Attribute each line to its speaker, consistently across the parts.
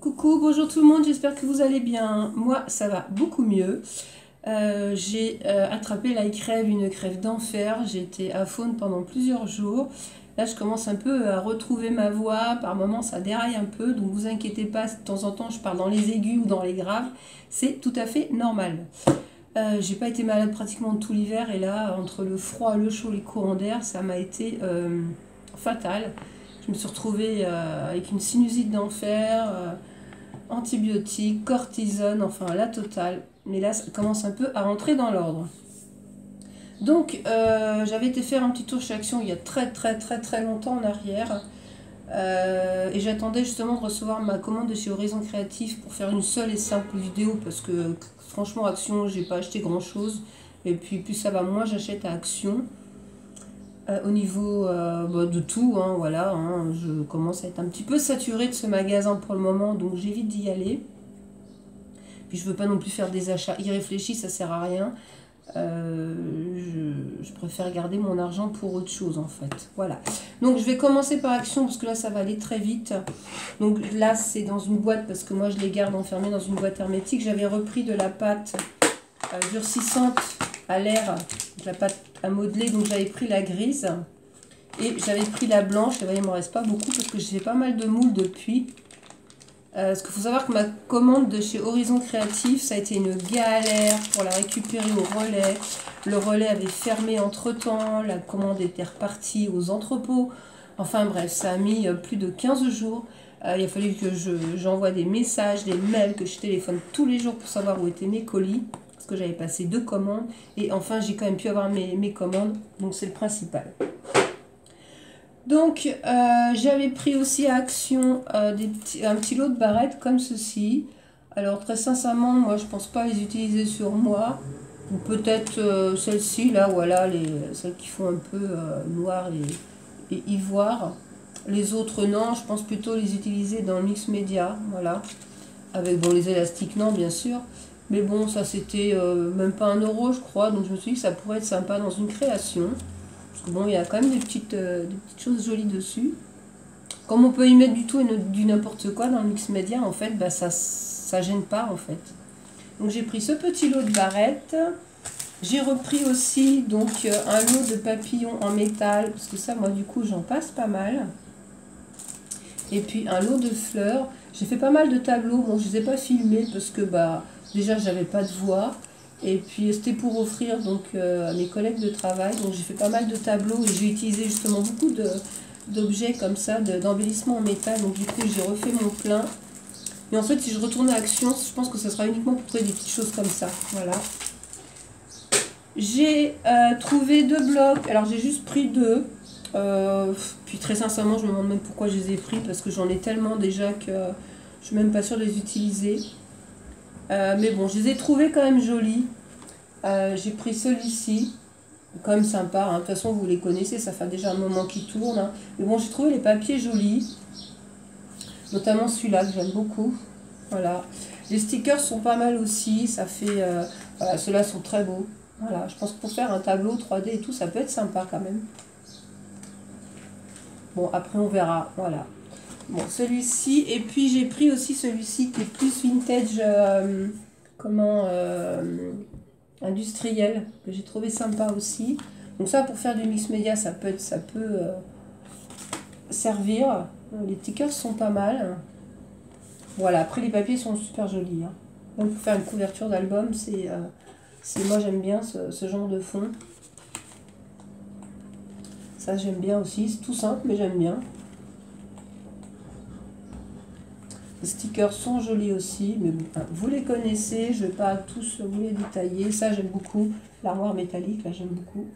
Speaker 1: Coucou, bonjour tout le monde, j'espère que vous allez bien. Moi, ça va beaucoup mieux. J'ai attrapé une crève d'enfer. J'ai été à faune pendant plusieurs jours. Là, je commence un peu à retrouver ma voix. Par moments, ça déraille un peu. Donc, vous inquiétez pas, de temps en temps, je parle dans les aigus ou dans les graves. C'est tout à fait normal. J'ai pas été malade pratiquement tout l'hiver. Et là, entre le froid, le chaud, les courants d'air, ça m'a été fatal. Je me suis retrouvée avec une sinusite d'enfer, antibiotiques, cortisone, enfin la totale. Mais là, ça commence un peu à rentrer dans l'ordre. Donc, j'avais été faire un petit tour chez Action il y a très longtemps en arrière. Et j'attendais justement de recevoir ma commande de chez Horizon Créatif pour faire une seule et simple vidéo. Parce que franchement, Action, j'ai pas acheté grand chose. Et puis, plus ça va, moins j'achète à Action. Au niveau de tout, hein, voilà, hein, je commence à être un petit peu saturée de ce magasin pour le moment, donc j'évite d'y aller. Puis je veux pas non plus faire des achats irréfléchis, ça sert à rien. Je préfère garder mon argent pour autre chose en fait. Voilà. Donc je vais commencer par Action parce que là ça va aller très vite. Donc là c'est dans une boîte parce que moi je les garde enfermés dans une boîte hermétique. J'avais repris de la pâte durcissante à l'air, la pâte à modeler, donc j'avais pris la grise et j'avais pris la blanche. Et bien, il ne m'en reste pas beaucoup parce que j'ai fait pas mal de moules depuis. Parce qu'il faut savoir que ma commande de chez Horizon Créatif, ça a été une galère pour la récupérer au relais. Le relais avait fermé entre temps, la commande était repartie aux entrepôts. Enfin bref, ça a mis plus de 15 jours. Il a fallu que j'envoie des messages, des mails, que je téléphone tous les jours pour savoir où étaient mes colis. Parce que j'avais passé 2 commandes. Et enfin, j'ai quand même pu avoir mes commandes. Donc c'est le principal. Donc, j'avais pris aussi à Action un petit lot de barrettes comme ceci. Alors, très sincèrement, moi, je pense pas les utiliser sur moi. Ou peut-être celles-ci, là, voilà, celles qui font un peu noir et ivoire. Les autres, non, je pense plutôt les utiliser dans le mix média, voilà. Avec, bon, les élastiques, non, bien sûr. Mais bon, ça, c'était même pas 1 euro, je crois. Donc, je me suis dit que ça pourrait être sympa dans une création. Parce que bon, il y a quand même des petites choses jolies dessus. Comme on peut y mettre du tout et du n'importe quoi dans le mix média, en fait, bah, ça gêne pas, en fait. Donc j'ai pris ce petit lot de barrettes. J'ai repris aussi donc un lot de papillons en métal, parce que ça, moi, du coup, j'en passe pas mal. Et puis un lot de fleurs. J'ai fait pas mal de tableaux. Bon, je les ai pas filmés parce que bah déjà, j'avais pas de voix. Et puis c'était pour offrir donc à mes collègues de travail. Donc j'ai fait pas mal de tableaux et j'ai utilisé justement beaucoup d'objets comme ça, d'embellissement en métal. Donc du coup j'ai refait mon plein. Et en fait si je retourne à Action, je pense que ce sera uniquement pour trouver des petites choses comme ça. Voilà. J'ai trouvé 2 blocs. Alors j'ai juste pris 2. Puis très sincèrement je me demande même pourquoi je les ai pris. Parce que j'en ai tellement déjà que je suis même pas sûre de les utiliser. Mais bon, je les ai trouvés quand même jolis. J'ai pris celui-ci, quand même sympa. Hein. De toute façon, vous les connaissez, ça fait déjà un moment qu'ils tournent. Hein. Mais bon, j'ai trouvé les papiers jolis. Notamment celui-là que j'aime beaucoup. Voilà. Les stickers sont pas mal aussi. Ça fait. Voilà, ceux-là sont très beaux. Voilà. Je pense que pour faire un tableau 3D et tout, ça peut être sympa quand même. Bon, après, on verra. Voilà. Bon, celui-ci, et puis j'ai pris aussi celui-ci qui est plus vintage, industriel, que j'ai trouvé sympa aussi. Donc ça, pour faire du mix média, ça peut servir. Les stickers sont pas mal. Voilà, après les papiers sont super jolis. Hein. Donc pour faire une couverture d'album, moi j'aime bien ce genre de fond. Ça j'aime bien aussi, c'est tout simple mais j'aime bien. Les stickers sont jolis aussi, mais bon, vous les connaissez, je ne vais pas tous vous les détailler. Ça, j'aime beaucoup. L'armoire métallique, là, j'aime beaucoup.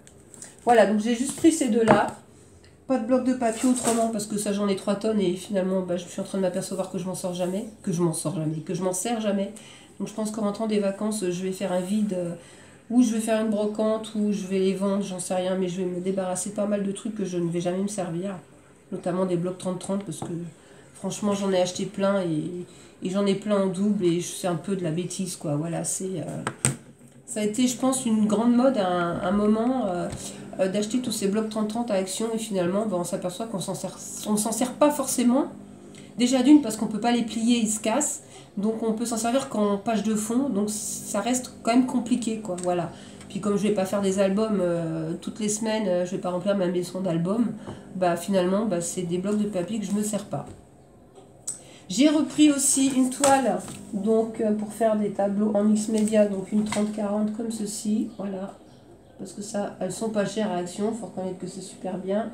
Speaker 1: Voilà, donc j'ai juste pris ces 2-là. Pas de bloc de papier autrement, parce que ça, j'en ai 3 tonnes. Et finalement, bah, je suis en train de m'apercevoir que je m'en sors jamais. Que je m'en sers jamais. Donc je pense qu'en rentrant des vacances, je vais faire un vide. Ou je vais faire une brocante, ou je vais les vendre, j'en sais rien. Mais je vais me débarrasser de pas mal de trucs que je ne vais jamais me servir. Notamment des blocs 30-30, parce que... Franchement, j'en ai acheté plein et j'en ai plein en double et c'est un peu de la bêtise, quoi. Voilà, ça a été, je pense, une grande mode à un moment d'acheter tous ces blocs 30-30 à Action et finalement, ben, on s'aperçoit qu'on ne s'en sert pas forcément Déjà d'une, parce qu'on peut pas les plier, ils se cassent. Donc on peut s'en servir qu'en page de fond. Donc ça reste quand même compliqué, quoi. Voilà. Puis comme je vais pas faire des albums toutes les semaines, je vais pas remplir ma maison d'albums, bah finalement bah, c'est des blocs de papier que je me sers pas. J'ai repris aussi une toile donc pour faire des tableaux en mix média, donc une 30-40 comme ceci, voilà. Parce que ça, elles sont pas chères à Action, faut reconnaître que c'est super bien.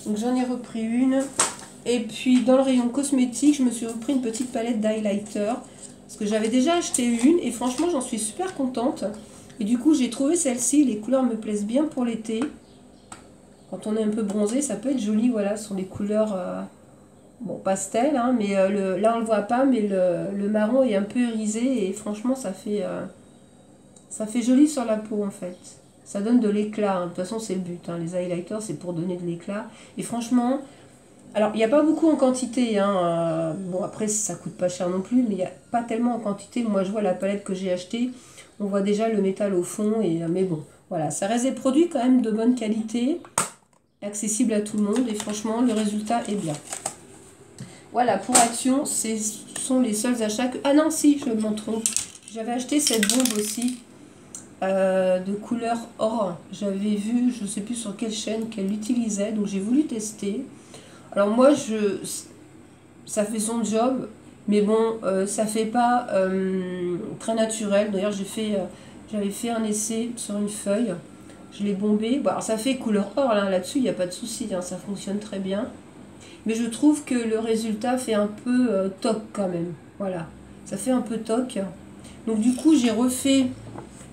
Speaker 1: Donc j'en ai repris une. Et puis dans le rayon cosmétique, je me suis repris une petite palette d'highlighter. Parce que j'avais déjà acheté une et franchement j'en suis super contente. Et du coup j'ai trouvé celle-ci, les couleurs me plaisent bien pour l'été. Quand on est un peu bronzé, ça peut être joli, voilà, ce sont des couleurs bon, pastel, hein, mais là on le voit pas, mais le marron est un peu irisé et franchement ça fait joli sur la peau en fait. Ça donne de l'éclat, hein. De toute façon c'est le but, hein. Les highlighters c'est pour donner de l'éclat. Et franchement, alors il n'y a pas beaucoup en quantité, hein. Bon après ça coûte pas cher non plus, mais il n'y a pas tellement en quantité. Moi je vois la palette que j'ai achetée, on voit déjà le métal au fond, mais bon, voilà, ça reste des produits quand même de bonne qualité, accessible à tout le monde et franchement le résultat est bien. Voilà, pour Action, ce sont les seuls achats que... Ah non, si, je m'en trompe. J'avais acheté cette bombe aussi de couleur or. J'avais vu, je ne sais plus sur quelle chaîne qu'elle l'utilisait, donc j'ai voulu tester. Alors moi, ça fait son job, mais bon, ça fait pas très naturel. D'ailleurs, j'avais fait un essai sur une feuille. Je l'ai bombé. Bon, alors ça fait couleur or, là-dessus, il n'y a pas de souci, hein, ça fonctionne très bien. Mais je trouve que le résultat fait un peu toc quand même. Voilà, ça fait un peu toc. Donc du coup, j'ai refait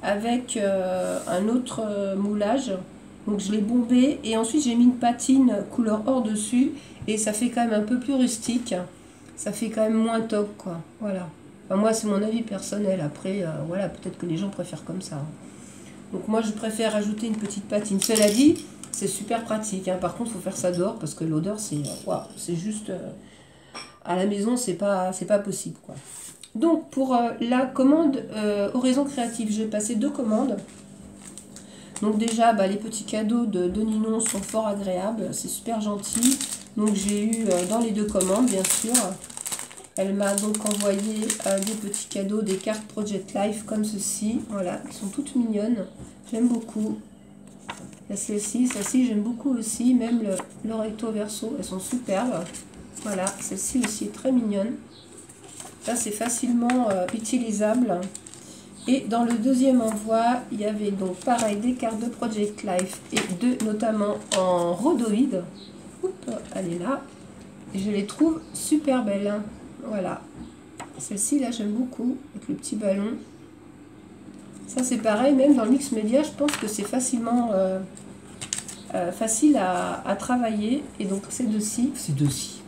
Speaker 1: avec un autre moulage. Donc je l'ai bombé et ensuite j'ai mis une patine couleur or dessus. Et ça fait quand même un peu plus rustique. Ça fait quand même moins toc, quoi. Voilà. Enfin, moi, c'est mon avis personnel. Après, voilà, peut-être que les gens préfèrent comme ça. Donc moi, je préfère ajouter une petite patine. Cela dit, c'est super pratique, hein. Par contre, il faut faire ça dehors parce que l'odeur, c'est juste... à la maison, c'est pas possible, quoi. Donc, pour la commande Horizon Créative, j'ai passé 2 commandes. Donc déjà, bah, les petits cadeaux de Ninon sont fort agréables. C'est super gentil. Donc j'ai eu dans les 2 commandes, bien sûr. Elle m'a donc envoyé des petits cadeaux, des cartes Project Life comme ceci. Voilà, qui sont toutes mignonnes. J'aime beaucoup. Il y a celle-ci j'aime beaucoup aussi, même le recto verso, elles sont superbes. Voilà, celle-ci aussi est très mignonne. Ça c'est facilement utilisable. Et dans le deuxième envoi, il y avait donc pareil des cartes de Project Life et 2 notamment en rhodoïde. Oups, elle est là. Et je les trouve super belles. Voilà. Celle-ci là j'aime beaucoup, avec le petit ballon. Ça c'est pareil, même dans le mix média, je pense que c'est facilement facile à travailler. Et donc ces deux-ci,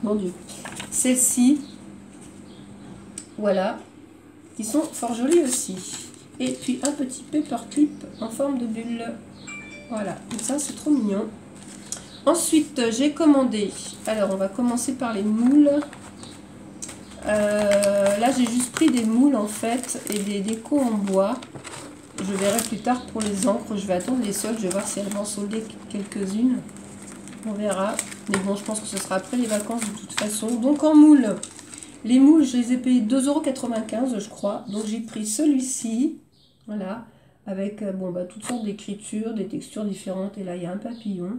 Speaker 1: mon Dieu, celles-ci, voilà, qui sont fort jolies aussi. Et puis un petit paperclip en forme de bulle. Voilà, donc ça c'est trop mignon. Ensuite j'ai commandé, alors on va commencer par les moules. Là j'ai juste pris des moules en fait et des décos en bois. Je verrai plus tard pour les encres, je vais attendre les soldes, je vais voir si elles vont solder quelques-unes. On verra, mais bon je pense que ce sera après les vacances de toute façon. Donc en moule, les moules je les ai payés 2,95 € je crois. Donc j'ai pris celui-ci, voilà, avec bon, bah, toutes sortes d'écritures, des textures différentes. Et là il y a un papillon.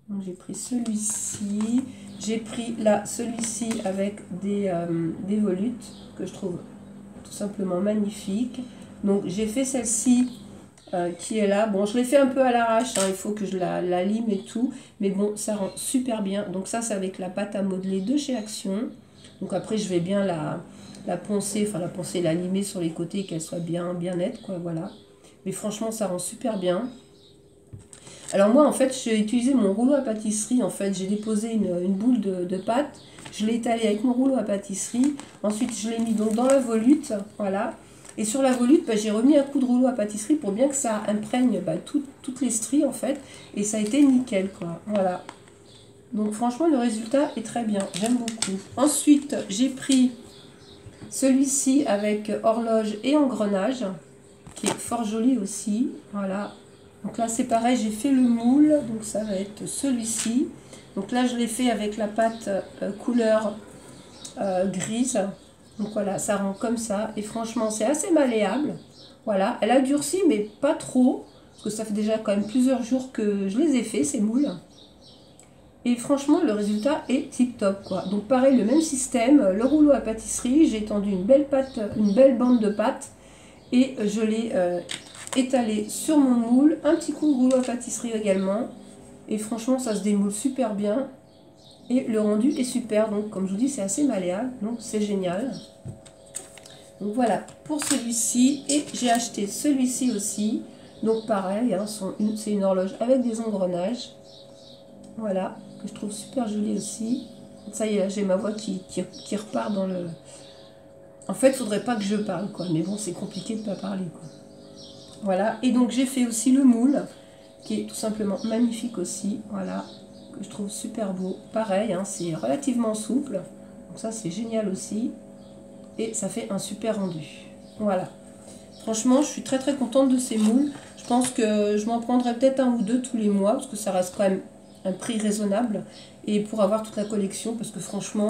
Speaker 1: Donc j'ai pris celui-ci. J'ai pris là celui-ci avec des volutes que je trouve tout simplement magnifiques. Donc j'ai fait celle-ci qui est là. Bon, je l'ai fait un peu à l'arrache, hein, il faut que je la lime et tout. Mais bon, ça rend super bien. Donc ça, c'est avec la pâte à modeler de chez Action. Donc après, je vais bien la poncer, la limer sur les côtés, qu'elle soit bien nette, quoi, voilà. Mais franchement, ça rend super bien. Alors moi, en fait, j'ai utilisé mon rouleau à pâtisserie. En fait, j'ai déposé une boule de pâte. Je l'ai étalée avec mon rouleau à pâtisserie. Ensuite, je l'ai mis donc dans la volute, voilà. Et sur la volute, bah, j'ai remis un coup de rouleau à pâtisserie pour bien que ça imprègne toutes les stries, en fait. Et ça a été nickel, quoi. Voilà. Donc, franchement, le résultat est très bien. J'aime beaucoup. Ensuite, j'ai pris celui-ci avec horloge et engrenage, qui est fort joli aussi. Voilà. Donc là, c'est pareil, j'ai fait le moule. Donc, ça va être celui-ci. Donc là, je l'ai fait avec la pâte couleur grise. Donc voilà, ça rend comme ça. Et franchement, c'est assez malléable. Voilà, elle a durci, mais pas trop. Parce que ça fait déjà quand même plusieurs jours que je les ai fait, ces moules. Et franchement, le résultat est tip top, quoi. Donc pareil, le même système, le rouleau à pâtisserie. J'ai étendu une belle bande de pâte. Et je l'ai étalé sur mon moule. Un petit coup de rouleau à pâtisserie également. Et franchement, ça se démoule super bien. Et le rendu est super. Donc, comme je vous dis, c'est assez malléable. Donc, c'est génial. Donc, voilà pour celui-ci. Et j'ai acheté celui-ci aussi. Donc, pareil, hein, c'est une horloge avec des engrenages. Voilà, que je trouve super jolie aussi. Ça y est, j'ai ma voix qui repart dans le... En fait, il ne faudrait pas que je parle, quoi. Mais bon, c'est compliqué de ne pas parler, quoi. Voilà. Et donc, j'ai fait aussi le moule, qui est tout simplement magnifique aussi. Voilà. Que je trouve super beau. Pareil, hein, c'est relativement souple. Donc ça, c'est génial aussi. Et ça fait un super rendu. Voilà. Franchement, je suis très très contente de ces moules. Je pense que je m'en prendrai peut-être un ou deux tous les mois, parce que ça reste quand même un prix raisonnable. Et pour avoir toute la collection, parce que franchement,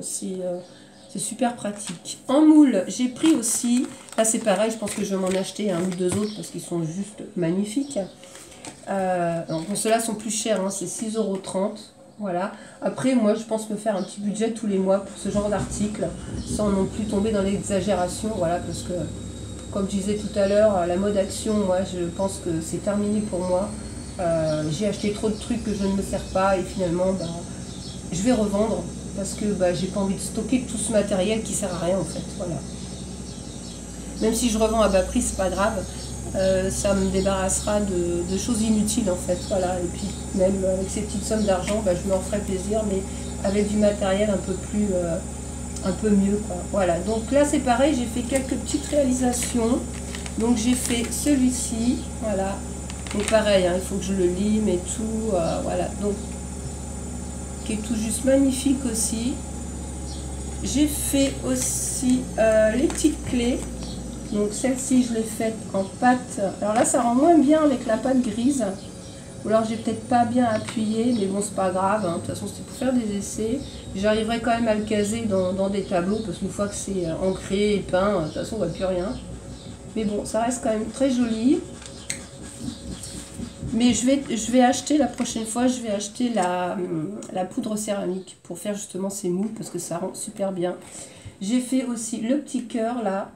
Speaker 1: c'est super pratique. En moule, j'ai pris aussi, là c'est pareil, je pense que je vais m'en acheter un ou deux autres, parce qu'ils sont juste magnifiques. Bon, ceux-là sont plus chers, hein, c'est 6,30 €. Voilà. Après, moi, je pense me faire un petit budget tous les mois pour ce genre d'article, sans non plus tomber dans l'exagération. Voilà, parce que, comme je disais tout à l'heure, la mode action, moi, je pense que c'est terminé pour moi. J'ai acheté trop de trucs que je ne me sers pas et finalement, bah, je vais revendre parce que bah, j'ai pas envie de stocker tout ce matériel qui sert à rien en fait. Voilà. Même si je revends à bas prix, c'est pas grave. Ça me débarrassera de choses inutiles en fait, voilà, et puis même avec ces petites sommes d'argent, bah, je me ferai plaisir, mais avec du matériel un peu mieux, quoi. Voilà, donc là c'est pareil, j'ai fait quelques petites réalisations, donc j'ai fait celui-ci, voilà, donc pareil, hein, il faut que je le lime et tout, voilà, donc, qui est tout juste magnifique aussi. J'ai fait aussi les petites clés. Donc celle-ci, je l'ai faite en pâte. Alors là, ça rend moins bien avec la pâte grise. Ou alors, j'ai peut-être pas bien appuyé, mais bon, c'est pas grave. Hein. De toute façon, c'était pour faire des essais. J'arriverai quand même à le caser dans des tableaux, parce qu'une fois que c'est ancré et peint, de toute façon, on ne voit plus rien. Mais bon, ça reste quand même très joli. Mais je vais acheter, la prochaine fois, je vais acheter la poudre céramique pour faire justement ces moules, parce que ça rend super bien. J'ai fait aussi le petit cœur, là.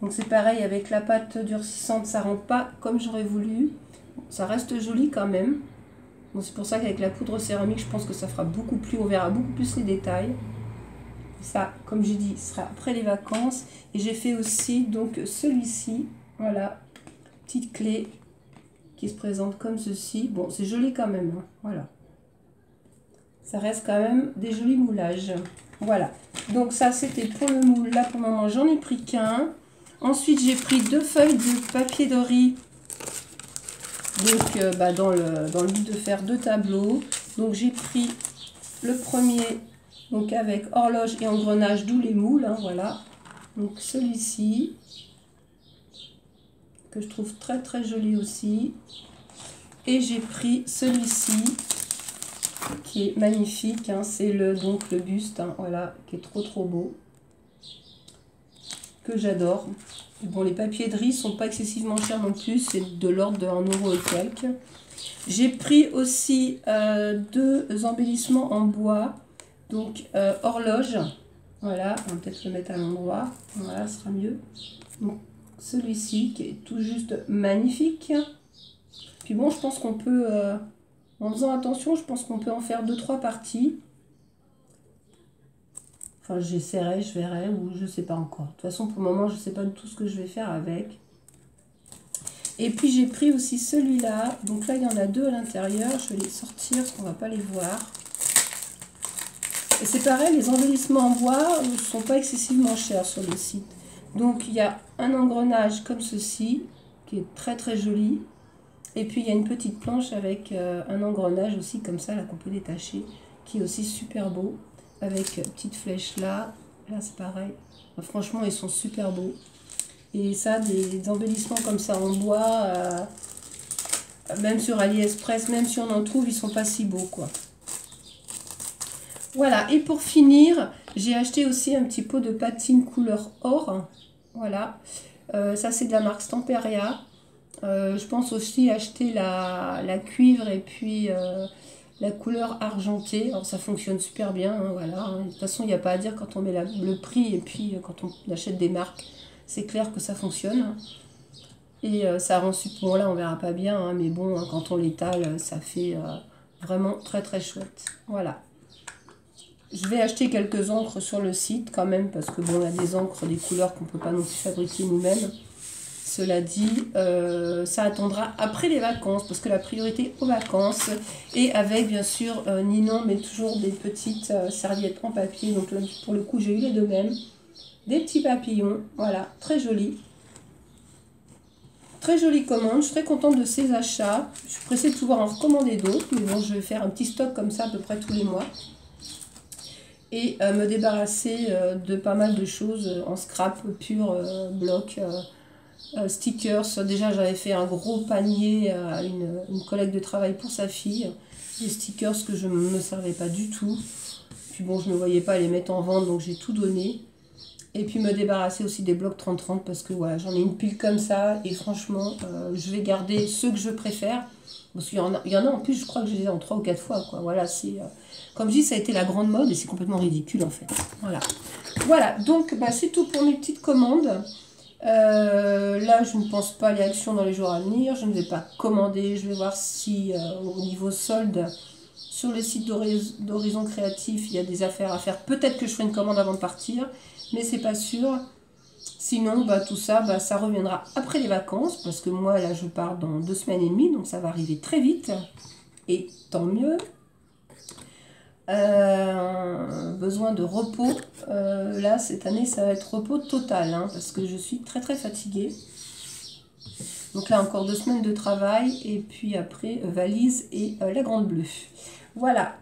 Speaker 1: Donc c'est pareil, avec la pâte durcissante, ça rend pas comme j'aurais voulu. Ça reste joli quand même. Donc c'est pour ça qu'avec la poudre céramique, je pense que ça fera beaucoup plus, on verra beaucoup plus les détails. Ça, comme j'ai dit, sera après les vacances. Et j'ai fait aussi donc celui-ci, voilà, petite clé qui se présente comme ceci. Bon, c'est joli quand même, hein, voilà. Ça reste quand même des jolis moulages. Voilà, donc ça c'était pour le moule. Là pour le moment, j'en ai pris qu'un. Ensuite, j'ai pris 2 feuilles de papier de riz, donc dans le but de faire 2 tableaux. Donc j'ai pris le premier, donc avec horloge et engrenage, d'où les moules, hein, voilà. Donc celui-ci, que je trouve très très joli aussi. Et j'ai pris celui-ci, qui est magnifique, hein, c'est donc le buste, hein, voilà, qui est trop beau, que j'adore. Bon, les papiers de riz sont pas excessivement chers non plus, c'est de l'ordre de 1 € et quelques. J'ai pris aussi 2 embellissements en bois, donc horloge, voilà, on va peut-être le mettre à l'endroit, voilà, ce sera mieux. Donc celui-ci qui est tout juste magnifique. Puis bon, je pense qu'on peut, en faisant attention, je pense qu'on peut en faire 2-3 parties. Enfin, j'essaierai, je verrai, ou je sais pas encore. De toute façon, pour le moment, je sais pas du tout ce que je vais faire avec. Et puis, j'ai pris aussi celui-là. Donc là, il y en a 2 à l'intérieur. Je vais les sortir, parce qu'on va pas les voir. Et c'est pareil, les embellissements en bois ne sont pas excessivement chers sur le site. Donc, il y a un engrenage comme ceci, qui est très très joli. Et puis, il y a une petite planche avec un engrenage aussi, comme ça, là, qu'on peut détacher, qui est aussi super beau. Avec petite flèche là, là c'est pareil. Franchement, ils sont super beaux. Et ça, des embellissements comme ça en bois, même sur AliExpress, même si on en trouve, ils sont pas si beaux, quoi. Voilà, et pour finir, j'ai acheté aussi un petit pot de patine couleur or. Voilà, ça c'est de la marque Stamperia. Je pense aussi acheter la cuivre et puis la couleur argentée. Alors ça fonctionne super bien, hein, voilà. Hein. De toute façon, il n'y a pas à dire quand on met le prix et puis quand on achète des marques, c'est clair que ça fonctionne. Et ça rend super... Bon là, on verra pas bien, hein, mais bon, hein, quand on l'étale, ça fait vraiment très très chouette. Voilà. Je vais acheter quelques encres sur le site quand même, parce que bon, il y a des encres, des couleurs qu'on ne peut pas non plus fabriquer nous-mêmes. Cela dit, ça attendra après les vacances, parce que la priorité aux vacances, et avec bien sûr, Ninon met toujours des petites serviettes en papier, donc là, pour le coup j'ai eu les deux mêmes, des petits papillons, voilà, très jolis. Très jolie commande, je suis très contente de ces achats, je suis pressée de pouvoir en recommander d'autres, mais bon, je vais faire un petit stock comme ça à peu près tous les mois. Et me débarrasser de pas mal de choses en scrap pur, bloc, stickers. Déjà j'avais fait un gros panier à une collègue de travail pour sa fille, des stickers que je ne me servais pas du tout, puis bon je ne voyais pas les mettre en vente donc j'ai tout donné. Et puis me débarrasser aussi des blocs 30-30 parce que voilà, j'en ai une pile comme ça et franchement je vais garder ceux que je préfère. Parce qu'il y en a en plus, je crois que je les ai en 3 ou 4 fois, quoi. Voilà, c'est... comme je dis, ça a été la grande mode et c'est complètement ridicule, en fait. Voilà. Voilà, donc, bah, c'est tout pour mes petites commandes. Là, je ne pense pas à les actions dans les jours à venir. Je ne vais pas commander. Je vais voir si, au niveau solde, sur le site d'Horizon Créatif, il y a des affaires à faire. Peut-être que je ferai une commande avant de partir, mais c'est pas sûr. Sinon, bah, tout ça, bah, ça reviendra après les vacances, parce que moi, là, je pars dans 2 semaines et demie, donc ça va arriver très vite, et tant mieux. Besoin de repos, là, cette année, ça va être repos total, hein, parce que je suis très très fatiguée. Donc là, encore 2 semaines de travail, et puis après, valise et la grande bleue. Voilà.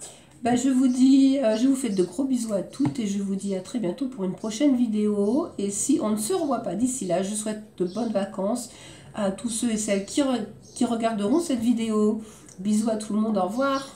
Speaker 1: Ben, je vous dis, je vous fais de gros bisous à toutes et je vous dis à très bientôt pour une prochaine vidéo. Et si on ne se revoit pas d'ici là, je souhaite de bonnes vacances à tous ceux et celles qui regarderont cette vidéo. Bisous à tout le monde, au revoir.